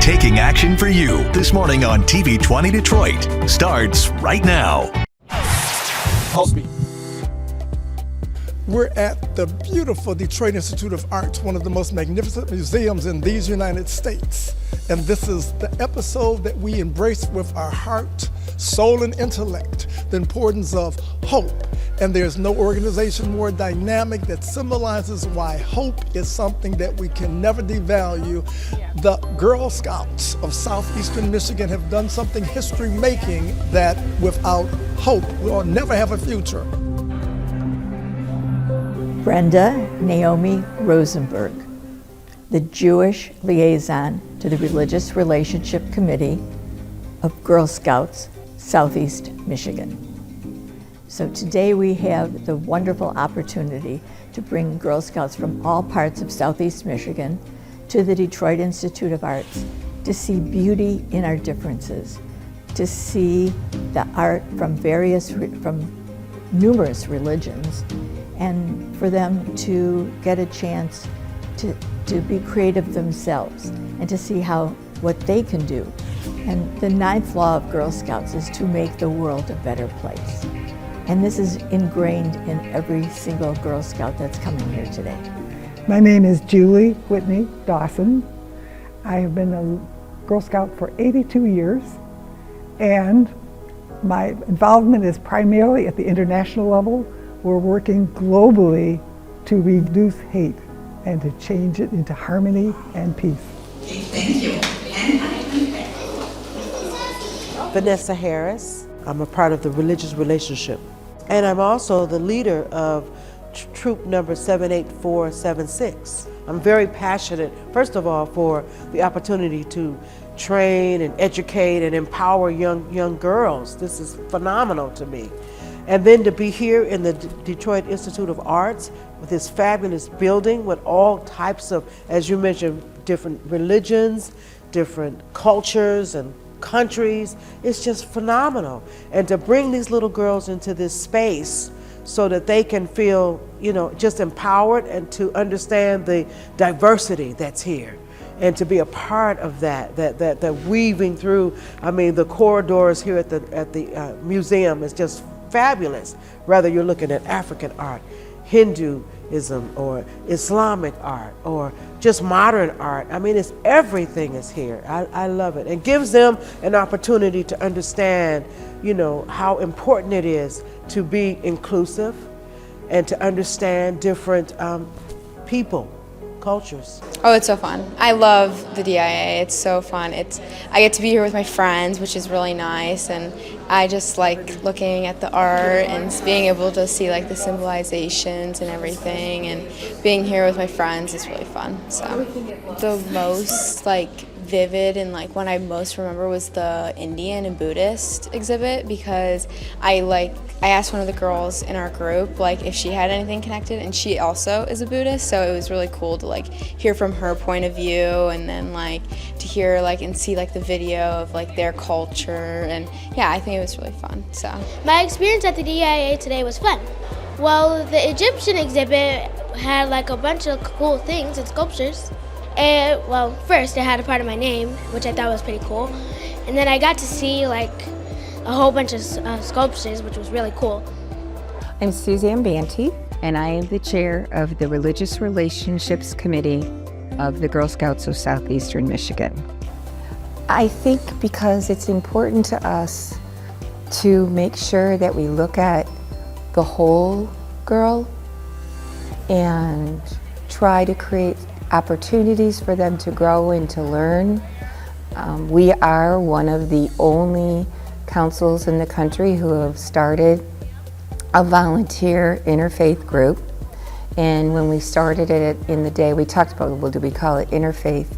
taking action for you this morning on TV 20 Detroit starts right now. PULSEBEAT. We're at the beautiful Detroit Institute of Arts, one of the most magnificent museums in these United States. And this is the episode that we embrace with our heart, soul, and intellect, the importance of hope. And there's no organization more dynamic that symbolizes why hope is something that we can never devalue. The Girl Scouts of Southeastern Michigan have done something history-making that without hope, we'll never have a future. Brenda Naomi Rosenberg, the Jewish liaison to the Religious Relationship Committee of Girl Scouts, Southeast Michigan. So today we have the wonderful opportunity to bring Girl Scouts from all parts of Southeast Michigan to the Detroit Institute of Arts to see beauty in our differences, to see the art from numerous religions, and for them to get a chance to be creative themselves and to see what they can do. And the ninth law of Girl Scouts is to make the world a better place. And this is ingrained in every single Girl Scout that's coming here today. My name is Julie Whitney Dawson. I have been a Girl Scout for 82 years, and my involvement is primarily at the international level. We're working globally to reduce hate and to change it into harmony and peace. Okay, thank you. Vanessa Harris. I'm a part of the Religious Relationship. And I'm also the leader of troop number 78476. I'm very passionate, first of all, for the opportunity to train and educate and empower young girls. This is phenomenal to me. And then to be here in the Detroit Institute of Arts with this fabulous building with all types of, as you mentioned, different religions, different cultures and countries, it's just phenomenal. And to bring these little girls into this space so that they can feel, just empowered and to understand the diversity that's here. And to be a part of that weaving through, the corridors here at the museum is just fabulous. Whether you're looking at African art, Hinduism, or Islamic art, or just modern art. It's everything is here. I love it. And gives them an opportunity to understand, how important it is to be inclusive and to understand different people, cultures. Oh, it's so fun. I love the DIA. It's so fun. I get to be here with my friends, which is really nice, and I just like looking at the art and being able to see like the symbolizations and everything, and being here with my friends is really fun. So the most vivid and one I most remember was the Indian and Buddhist exhibit, because I asked one of the girls in our group if she had anything connected, and she also is a Buddhist, so it was really cool to hear from her point of view, and then to hear and see the video of their culture, and yeah, I think it was really fun. So my experience at the DIA today was fun. Well, the Egyptian exhibit had a bunch of cool things and sculptures. And, first it had a part of my name, which I thought was pretty cool. And then I got to see a whole bunch of sculptures, which was really cool. I'm Suzanne Banty, and I am the chair of the Religious Relationships Committee of the Girl Scouts of Southeastern Michigan. I think because it's important to us to make sure that we look at the whole girl and try to create opportunities for them to grow and to learn. We are one of the only councils in the country who have started a volunteer interfaith group. And when we started it in the day, we talked about, well, do we call it interfaith?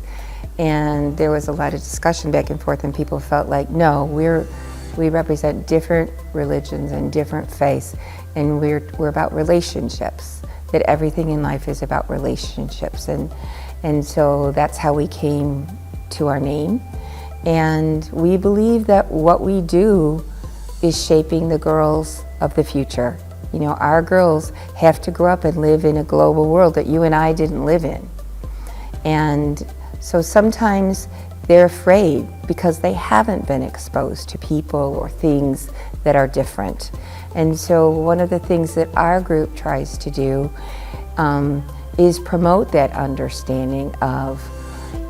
And there was a lot of discussion back and forth, and people felt like, no, we represent different religions and different faiths, and we're about relationships. That everything in life is about relationships, and so that's how we came to our name. And we believe that what we do is shaping the girls of the future. Our girls have to grow up and live in a global world that you and I didn't live in. And so sometimes they're afraid because they haven't been exposed to people or things that are different. And so one of the things that our group tries to do is promote that understanding of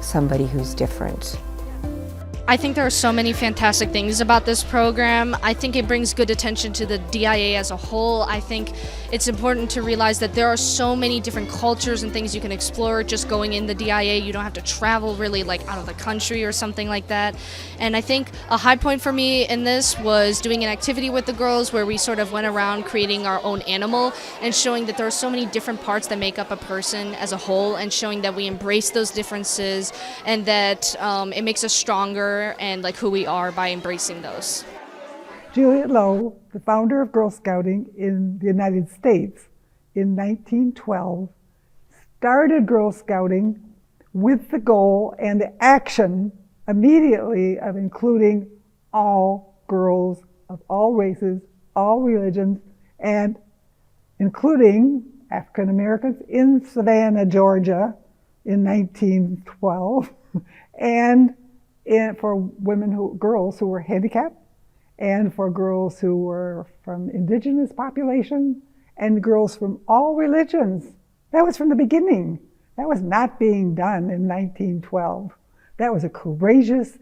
somebody who's different. I think there are so many fantastic things about this program. I think it brings good attention to the DIA as a whole. I think it's important to realize that there are so many different cultures and things you can explore just going in the DIA. You don't have to travel really like out of the country or something like that. And I think a high point for me in this was doing an activity with the girls where we sort of went around creating our own animal and showing that there are so many different parts that make up a person as a whole, and showing that we embrace those differences and that it makes us stronger and like who we are by embracing those. Juliet Lowe, the founder of Girl Scouting in the United States in 1912, started Girl Scouting with the goal and the action immediately of including all girls of all races, all religions, and including African Americans in Savannah, Georgia in 1912, and for girls who were handicapped, and for girls who were from indigenous population, and girls from all religions. That was from the beginning. That was not being done in 1912. That was a courageous,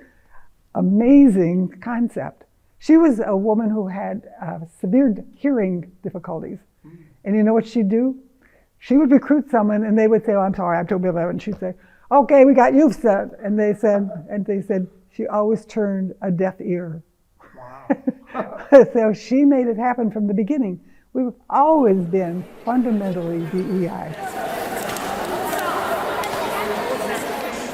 amazing concept. She was a woman who had severe hearing difficulties. And you know what she'd do? She would recruit someone and they would say, "Oh, I'm sorry, I'm too blah, blah," and she'd say, "Okay, we got you, sir." And they said she always turned a deaf ear. Wow. So she made it happen from the beginning. We've always been fundamentally DEI.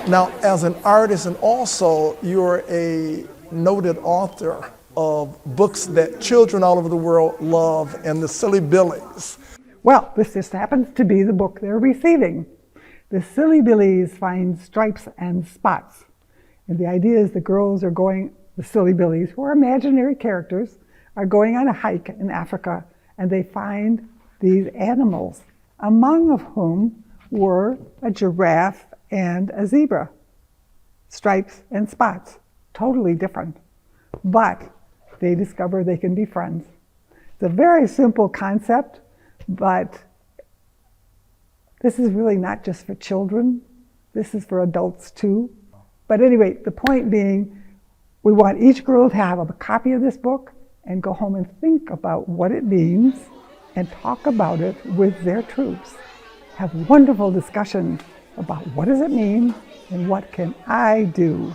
Now, as an artist, and also you're a noted author of books that children all over the world love, and the Silly Billies. Well, this just happens to be the book they're receiving. The Silly Billies find stripes and spots. And the idea is the girls are going, the Silly Billies, who are imaginary characters, are going on a hike in Africa, and they find these animals, among of whom were a giraffe and a zebra. Stripes and spots, totally different. But they discover they can be friends. It's a very simple concept, but this is really not just for children. This is for adults too. But anyway, the point being, we want each girl to have a copy of this book and go home and think about what it means and talk about it with their troops. Have wonderful discussions about what does it mean and what can I do?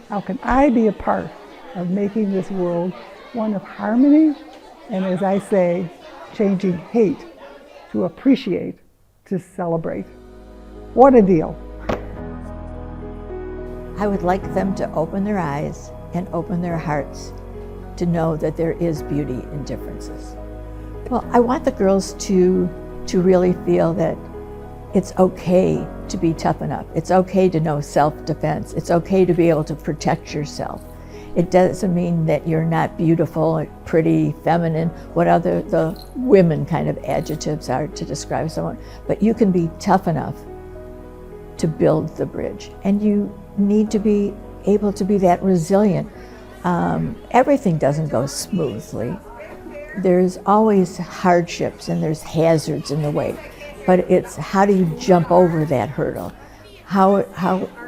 How can I be a part of making this world one of harmony, and as I say, changing hate to appreciate, to celebrate. What a deal. I would like them to open their eyes and open their hearts to know that there is beauty in differences. Well, I want the girls to really feel that it's okay to be tough enough. It's okay to know self-defense. It's okay to be able to protect yourself. It doesn't mean that you're not beautiful, pretty, feminine, what other the women kind of adjectives are to describe someone, but you can be tough enough to build the bridge. And you need to be able to be that resilient. Everything doesn't go smoothly. There's always hardships and there's hazards in the way, but it's how do you jump over that hurdle? How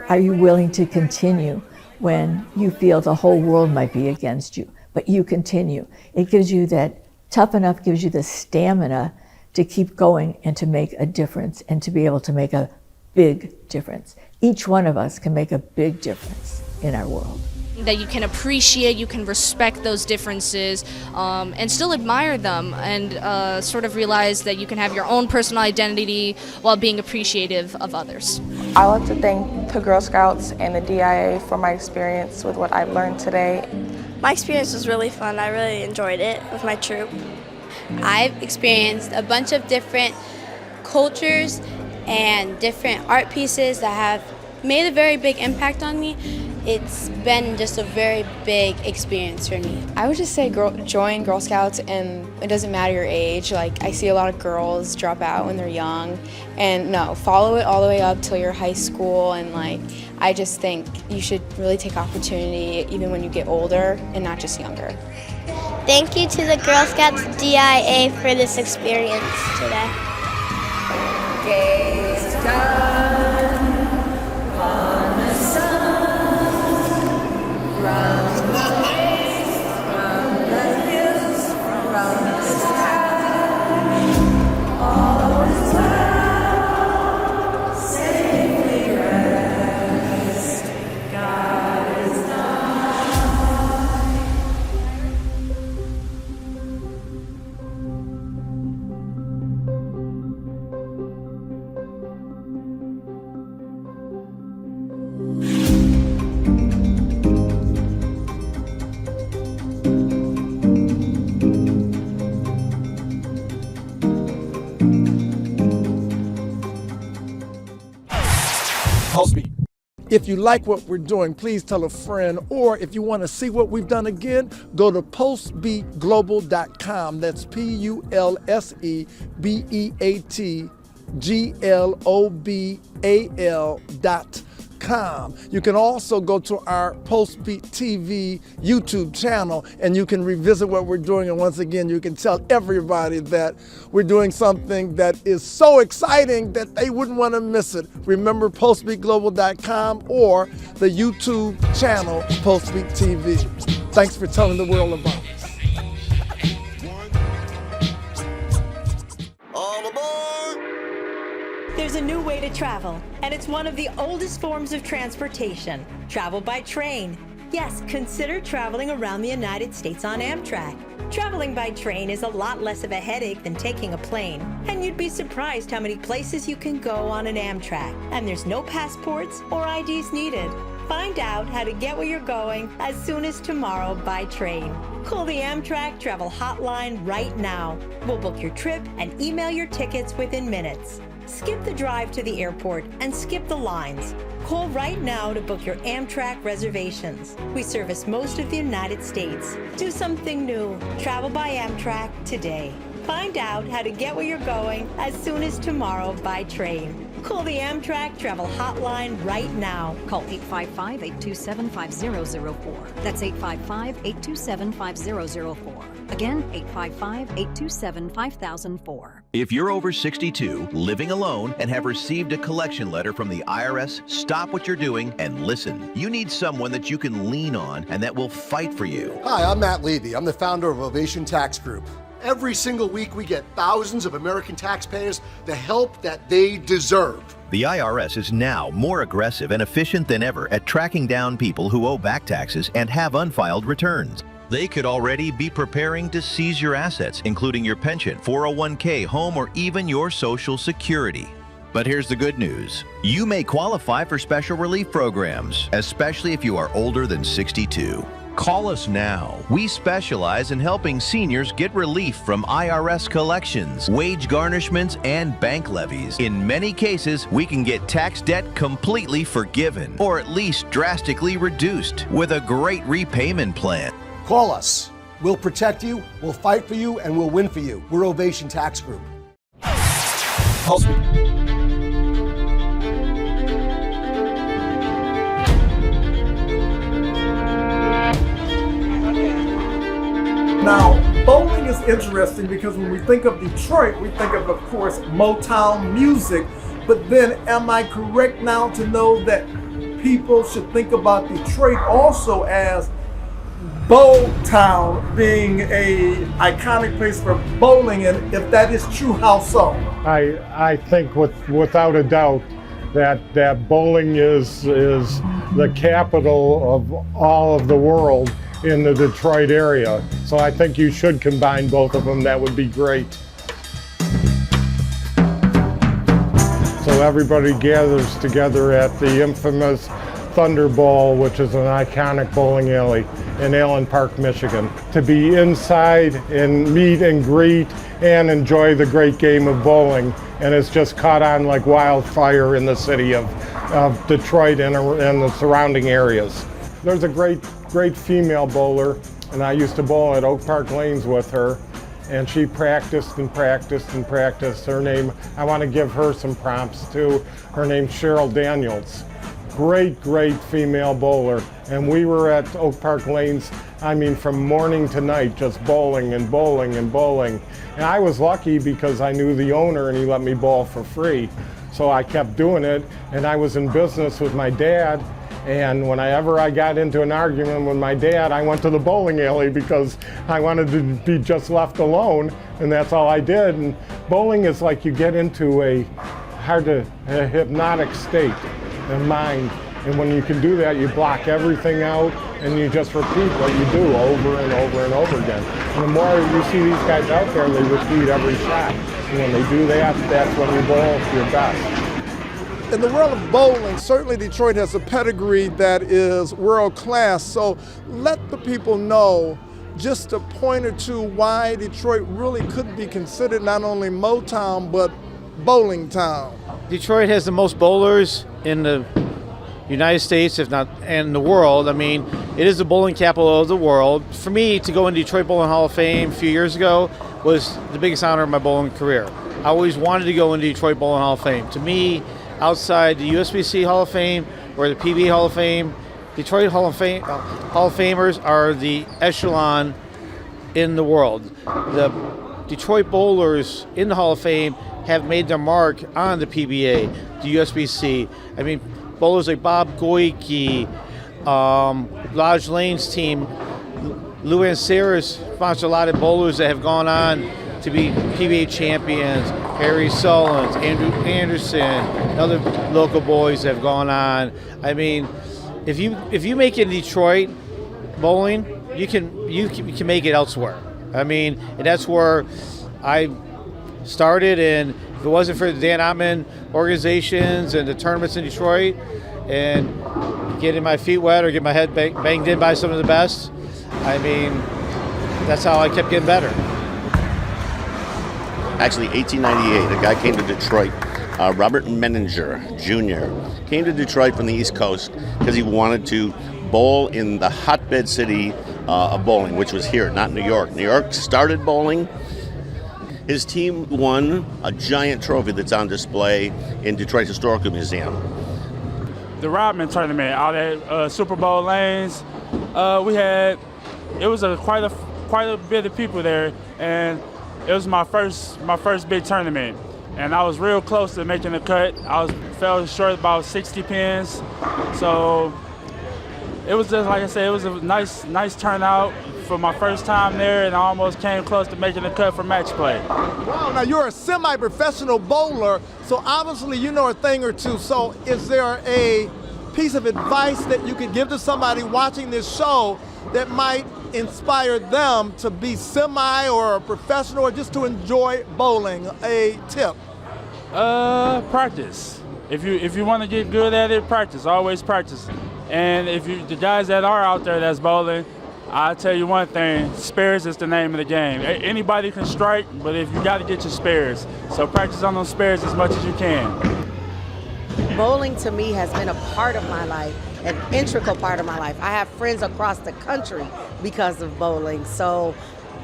are you willing to continue when you feel the whole world might be against you, but you continue? It gives you that, tough enough gives you the stamina to keep going and to make a difference and to be able to make a big difference. Each one of us can make a big difference in our world. That you can appreciate, you can respect those differences and still admire them, and sort of realize that you can have your own personal identity while being appreciative of others. I want to thank the Girl Scouts and the DIA for my experience with what I've learned today. My experience was really fun. I really enjoyed it with my troop. I've experienced a bunch of different cultures and different art pieces that have made a very big impact on me. it's been just a very big experience for me. I would just say join Girl Scouts, and it doesn't matter your age. Like, I see a lot of girls drop out when they're young, and no, follow it all the way up till you're high school, and like, I just think you should really take opportunity even when you get older and not just younger. Thank you to the Girl Scouts DIA for this experience today. Gaze down on the sun, from the lakes, from the hills, from the sky, all is well, safely rest, God is PulseBeat. If you like what we're doing, please tell a friend, or if you want to see what we've done again, go to PulsebeatGlobal.com. That's PULSEBEATGLOBAL.com. You can also go to our PulseBeat TV YouTube channel and you can revisit what we're doing. And once again, you can tell everybody that we're doing something that is so exciting that they wouldn't want to miss it. Remember PulsebeatGlobal.com or the YouTube channel PulseBeat TV. Thanks for telling the world about us. There's a new way to travel, and it's one of the oldest forms of transportation, travel by train. Yes, consider traveling around the United States on Amtrak. Traveling by train is a lot less of a headache than taking a plane, and you'd be surprised how many places you can go on an Amtrak, and there's no passports or IDs needed. Find out how to get where you're going as soon as tomorrow by train. Call the Amtrak Travel Hotline right now. We'll book your trip and email your tickets within minutes. Skip the drive to the airport and skip the lines. Call right now to book your Amtrak reservations. We service most of the United States. Do something new. Travel by Amtrak today. Find out how to get where you're going as soon as tomorrow by train. Call the Amtrak Travel Hotline right now. Call 855-827-5004. That's 855-827-5004. Again, 855-827-5004. If you're over 62, living alone, and have received a collection letter from the IRS, stop what you're doing and listen. You need someone that you can lean on and that will fight for you. Hi, I'm Matt Levy. I'm the founder of Ovation Tax Group. Every single week, we get thousands of American taxpayers the help that they deserve. The IRS is now more aggressive and efficient than ever at tracking down people who owe back taxes and have unfiled returns. They could already be preparing to seize your assets, including your pension, 401k, home, or even your Social Security. But here's the good news. You may qualify for special relief programs, especially if you are older than 62. Call us now. We specialize in helping seniors get relief from IRS collections, wage garnishments, and bank levies. In many cases, we can get tax debt completely forgiven, or at least drastically reduced, with a great repayment plan. Call us. We'll protect you, we'll fight for you, and we'll win for you. We're Ovation Tax Group. Now, bowling is interesting because when we think of Detroit, we think of course, Motown music. But then, am I correct now to know that people should think about Detroit also as Bowl Town, being a iconic place for bowling? And if that is true, how so? I think without a doubt that bowling is the capital of all of the world in the Detroit area. So I think you should combine both of them. That would be great. So everybody gathers together at the infamous Thunder Bowl, which is an iconic bowling alley in Allen Park, Michigan, to be inside and meet and greet and enjoy the great game of bowling. And it's just caught on like wildfire in the city of Detroit and the surrounding areas. There's a great female bowler, and I used to bowl at Oak Park Lanes with her, and she practiced and practiced and practiced. Her name, I want to give her some props too. Her name's Cheryl Daniels. Great female bowler. And we were at Oak Park Lanes, I mean, from morning to night, just bowling and bowling and bowling. And I was lucky because I knew the owner and he let me bowl for free. So I kept doing it, and I was in business with my dad. And whenever I got into an argument with my dad, I went to the bowling alley because I wanted to be just left alone, and that's all I did. And bowling is like you get into a hypnotic state of mind. And when you can do that, you block everything out, and you just repeat what you do over and over and over again. And the more you see these guys out there, they repeat every shot. And when they do that, that's when you bowl your best. In the world of bowling, certainly Detroit has a pedigree that is world class. So let the people know just a point or two why Detroit really could be considered not only Motown, but bowling town. Detroit has the most bowlers in the United States, if not in the world. I mean, it is the bowling capital of the world. For me to go in Detroit Bowling Hall of Fame a few years ago was the biggest honor of my bowling career. I always wanted to go in Detroit Bowling Hall of Fame. To me, outside the USBC Hall of Fame or the PBA Hall of Fame, Detroit Hall of Famers are the echelon in the world. The Detroit bowlers in the Hall of Fame have made their mark on the PBA, the USBC. I mean, bowlers like Bob Goyke, Lodge Lane's team, Lou Anceris sponsored a lot of bowlers that have gone on to be PBA champions. Harry Sullins, Andrew Anderson, and other local boys that have gone on. I mean, if you make it in Detroit bowling, you can make it elsewhere. I mean, and that's where I started. And if it wasn't for the Dan Ottman organizations and the tournaments in Detroit, and getting my feet wet or get my head banged in by some of the best, I mean, that's how I kept getting better. Actually, 1898, a guy came to Detroit, Robert Menninger Jr., came to Detroit from the East Coast because he wanted to bowl in the hotbed city of bowling, which was here, not New York. New York started bowling. His team won a giant trophy that's on display in Detroit Historical Museum. The Rodman tournament out at Super Bowl Lanes, it was quite a bit of people there, and it was my first big tournament, and I was real close to making the cut. I fell short about 60 pins, so it was just, like I said, it was a nice turnout for my first time there, and I almost came close to making the cut for match play. Wow, now you're a semi-professional bowler, so obviously you know a thing or two. So is there a piece of advice that you could give to somebody watching this show that might inspire them to be semi or a professional or just to enjoy bowling? A tip? Practice. If you want to get good at it, practice. Always practice. And the guys that are out there that's bowling, I'll tell you one thing, spares is the name of the game. Anybody can strike, but if you got to get your spares. So practice on those spares as much as you can. Bowling to me has been a part of my life, an integral part of my life. I have friends across the country because of bowling, so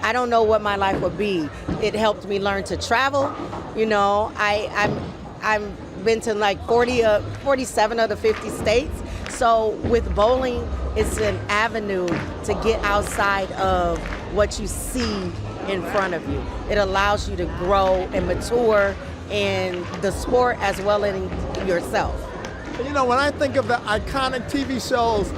I don't know what my life would be. It helped me learn to travel. You know, I'm been to like 47 of the 50 states. So with bowling, it's an avenue to get outside of what you see in front of you. It allows you to grow and mature in the sport as well as in yourself. You know, when I think of the iconic TV shows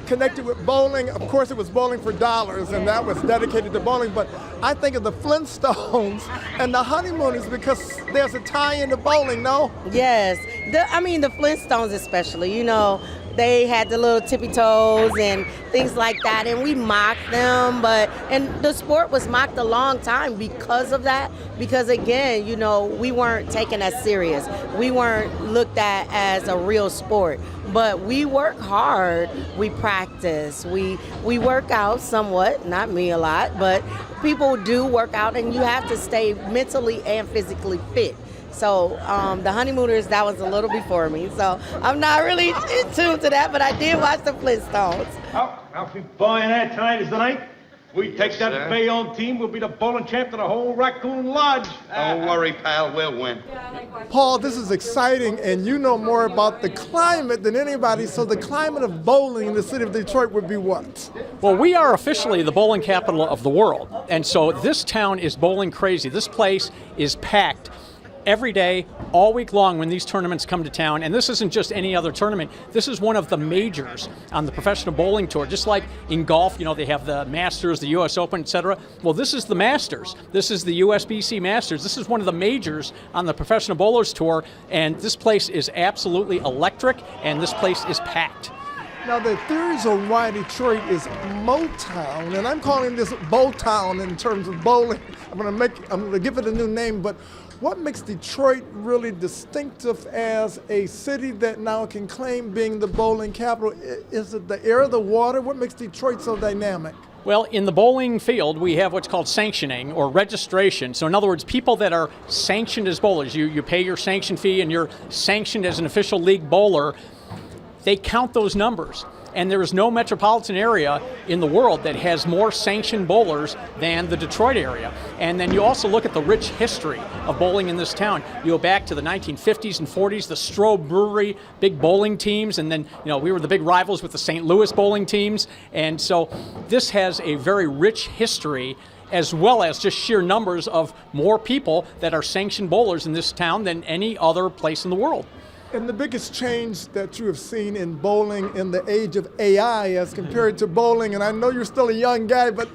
connected with bowling, of course it was Bowling for Dollars, and that was dedicated to bowling, but I think of the Flintstones and the Honeymooners because there's a tie into bowling, no? Yes, the Flintstones especially, you know, they had the little tippy toes and things like that, and we mocked them, and the sport was mocked a long time because of that, because again, you know, we weren't taken as serious. We weren't looked at as a real sport, but we work hard, we practice, we work out somewhat, not me a lot, but people do work out, and you have to stay mentally and physically fit. So the Honeymooners, that was a little before me, so I'm not really in tune to that, but I did watch the Flintstones. Oh, I'll be buying that. Tonight is the night. We take that Bayonne team, we'll be the bowling champ of the whole Raccoon Lodge. Don't worry, pal, we'll win. Paul, this is exciting, and you know more about the climate than anybody, so the climate of bowling in the city of Detroit would be what? Well, we are officially the bowling capital of the world, and so this town is bowling crazy. This place is packed every day, all week long when these tournaments come to town. And this isn't just any other tournament. This is one of the majors on the professional bowling tour. Just like in golf, you know, they have the Masters, the US Open, etc. Well, this is the Masters. This is the USBC Masters. This is one of the majors on the professional bowlers tour. And this place is absolutely electric, and this place is packed. Now, the theories on why Detroit is Motown, and I'm calling this Bowtown in terms of bowling. I'm going to give it a new name, but what makes Detroit really distinctive as a city that now can claim being the bowling capital? Is it the air, the water? What makes Detroit so dynamic? Well, in the bowling field, we have what's called sanctioning or registration. So in other words, people that are sanctioned as bowlers, you pay your sanction fee and you're sanctioned as an official league bowler, they count those numbers. And there is no metropolitan area in the world that has more sanctioned bowlers than the Detroit area. And then you also look at the rich history of bowling in this town. You go back to the 1950s and 40s, the Stroh Brewery, big bowling teams, and then we were the big rivals with the St. Louis bowling teams. And so this has a very rich history, as well as just sheer numbers of more people that are sanctioned bowlers in this town than any other place in the world. And the biggest change that you have seen in bowling in the age of AI as compared to bowling, and I know you're still a young guy, but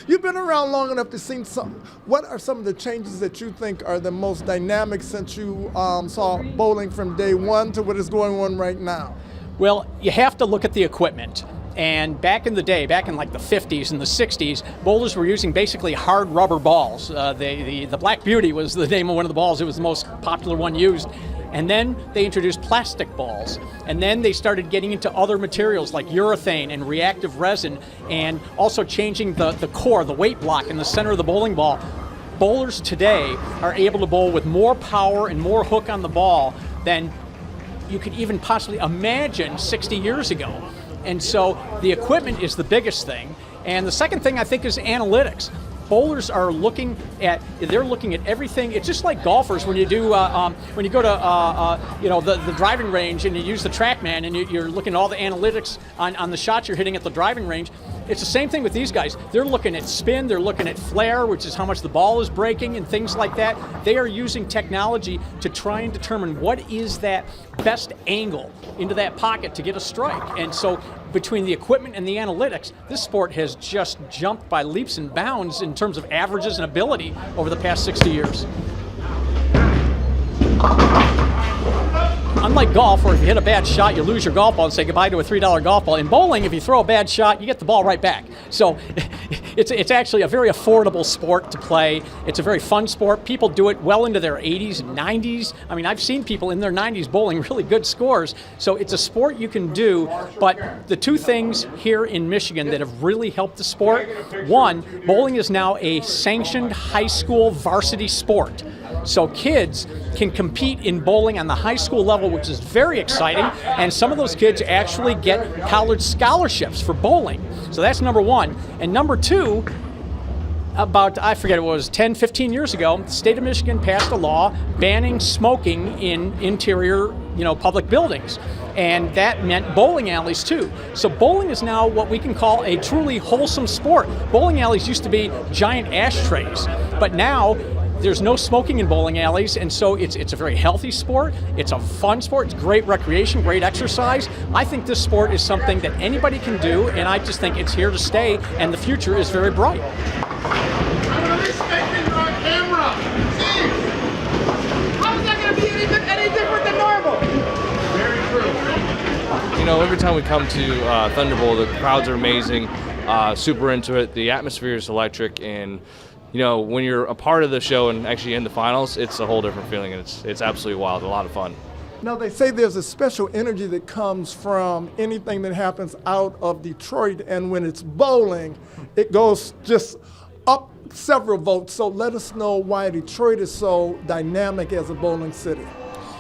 you've been around long enough to see some. What are some of the changes that you think are the most dynamic since you saw bowling from day one to what is going on right now? Well, you have to look at the equipment. And back in the day, back in like the 50s and the 60s, bowlers were using basically hard rubber balls. The Black Beauty was the name of one of the balls. It was the most popular one used. And then they introduced plastic balls. And then they started getting into other materials like urethane and reactive resin, and also changing the core, the weight block in the center of the bowling ball. Bowlers today are able to bowl with more power and more hook on the ball than you could even possibly imagine 60 years ago. And so the equipment is the biggest thing. And the second thing I think is analytics. Bowlers are looking at everything. It's just like golfers when you do when you go to the driving range and you use the TrackMan and you're looking at all the analytics on the shots you're hitting at the driving range. It's the same thing with these guys. They're looking at spin, they're looking at flare, which is how much the ball is breaking and things like that. They are using technology to try and determine what is that best angle into that pocket to get a strike. And so between the equipment and the analytics, this sport has just jumped by leaps and bounds in terms of averages and ability over the past 60 years. Unlike golf, where if you hit a bad shot, you lose your golf ball and say goodbye to a $3 golf ball. In bowling, if you throw a bad shot, you get the ball right back. So it's actually a very affordable sport to play. It's a very fun sport. People do it well into their 80s and 90s. I mean, I've seen people in their 90s bowling really good scores. So it's a sport you can do. But the two things here in Michigan that have really helped the sport, one, bowling is now a sanctioned high school varsity sport. So kids can compete in bowling on the high school level, which is very exciting, and some of those kids actually get college scholarships for bowling. So that's number one. And number two, about, I forget, it was 10, 15 years ago, the state of Michigan passed a law banning smoking in interior, public buildings. And that meant bowling alleys too. So bowling is now what we can call a truly wholesome sport. Bowling alleys used to be giant ashtrays, but now there's no smoking in bowling alleys, and so it's a very healthy sport. It's a fun sport. It's great recreation, great exercise. I think this sport is something that anybody can do, and I just think it's here to stay, and the future is very bright. I'm expecting on camera. Steve, how is that going to be any different than normal? Very true. Every time we come to Thunder Bowl, the crowds are amazing, super into it. The atmosphere is electric, and when you're a part of the show and actually in the finals, it's a whole different feeling, and it's absolutely wild, a lot of fun. Now, they say there's a special energy that comes from anything that happens out of Detroit, and when it's bowling, it goes just up several votes. So let us know why Detroit is so dynamic as a bowling city.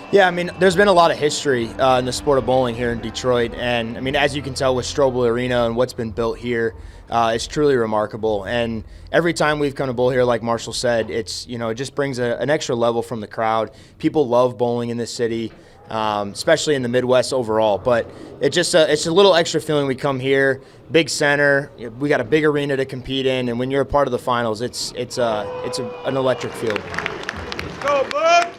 Yeah, I mean, there's been a lot of history in the sport of bowling here in Detroit, and I mean, as you can tell with Strobel Arena and what's been built here, it's truly remarkable. And every time we've come to bowl here, like Marshall said, it's, you know, it just brings an extra level from the crowd. People love bowling in this city, especially in the Midwest overall. But it's a little extra feeling. We come here, big center, we got a big arena to compete in, and when you're a part of the finals, it's an electric field. Let's go, bud!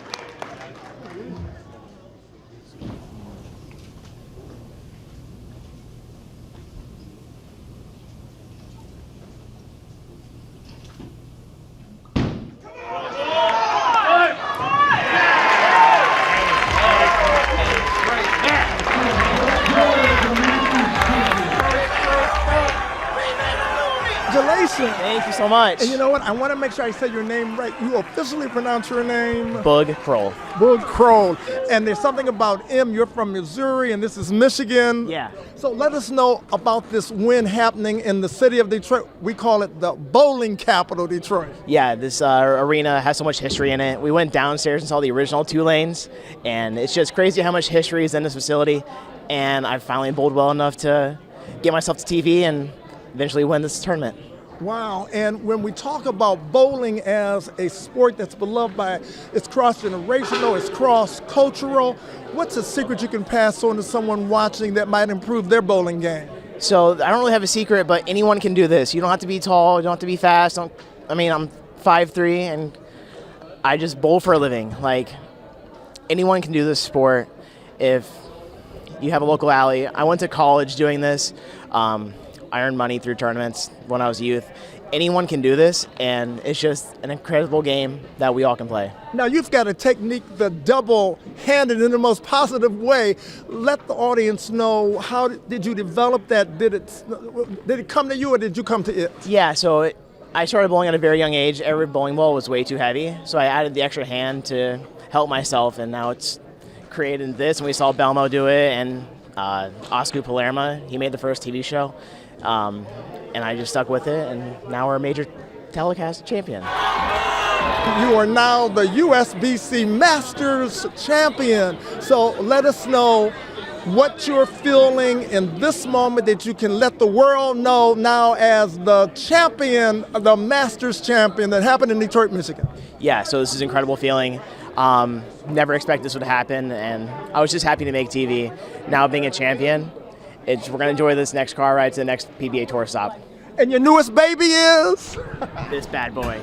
Thank you so much. And you know what? I want to make sure I say your name right. You officially pronounce your name? Bug Kroll. Bug Kroll. And there's something about M. You're from Missouri, and this is Michigan. Yeah. So let us know about this win happening in the city of Detroit. We call it the bowling capital, Detroit. Yeah, this arena has so much history in it. We went downstairs and saw the original 2 lanes, and it's just crazy how much history is in this facility. And I finally bowled well enough to get myself to TV and eventually win this tournament. Wow, and when we talk about bowling as a sport that's beloved by, it's cross-generational, it's cross-cultural, what's a secret you can pass on to someone watching that might improve their bowling game? So I don't really have a secret, but anyone can do this. You don't have to be tall, you don't have to be fast. I'm 5'3", and I just bowl for a living. Like, anyone can do this sport if you have a local alley. I went to college doing this. I earned money through tournaments when I was a youth. Anyone can do this, and it's just an incredible game that we all can play. Now, you've got a technique, the double-handed, in the most positive way. Let the audience know, how did you develop that? Did it come to you, or did you come to it? Yeah, so I started bowling at a very young age. Every bowling ball was way too heavy, so I added the extra hand to help myself, and now it's created this, and we saw Belmo do it, and Oscar Palermo, he made the first TV show. And I just stuck with it, and now we're a major telecast champion. You are now the USBC Masters champion. So let us know what you're feeling in this moment that you can let the world know now as the champion, the Masters champion that happened in Detroit, Michigan. Yeah, so this is an incredible feeling. Never expected this would happen, and I was just happy to make TV. Now being a champion, we're going to enjoy this next car ride to the next PBA Tour stop. And your newest baby is? This bad boy.